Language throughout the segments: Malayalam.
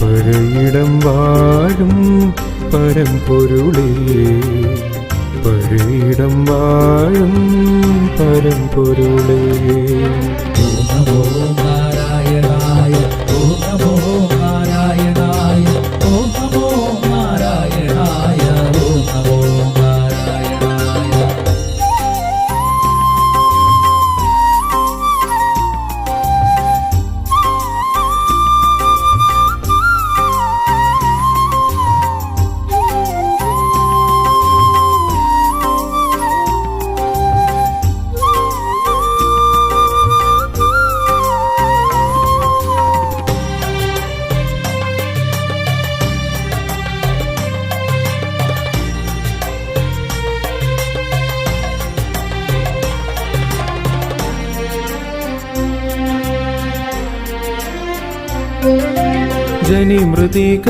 പഴയിടം വാഴും പരമ്പൊരുളേ, പഴയിടം വാഴും പരമ്പൊരുളേ. ഓം നമോ നാരായണായ, ഓം നമോ നാരായണായ, ഓം നമോ നാരായണായ, ഓം നമോ നാരായണായ.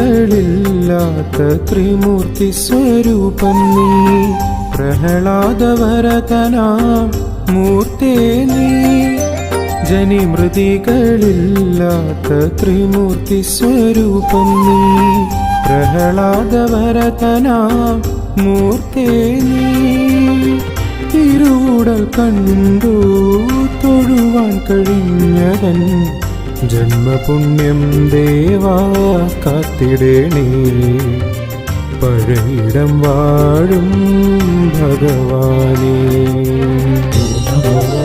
ജനിമൃതികളില്ലാത്ത ത്രിമൂർത്തി സ്വരൂപം നീ, പ്രഹ്ലാദവരതനാം മൂർത്തേ നീ. ജനിമൃതികളില്ലാത്ത ത്രിമൂർത്തി സ്വരൂപം നീ, പ്രഹ്ലാദവരതനാം മൂർത്തേ നീ. തിരുവുടൽ കണ്ടു തൊഴുവാൻ കഴിഞ്ഞതൻ ജന്മപുണ്യം ദേവാ കാത്തിടേണേ. പഴയിടം വാഴും ഭഗവാനേ. ഓം നമോ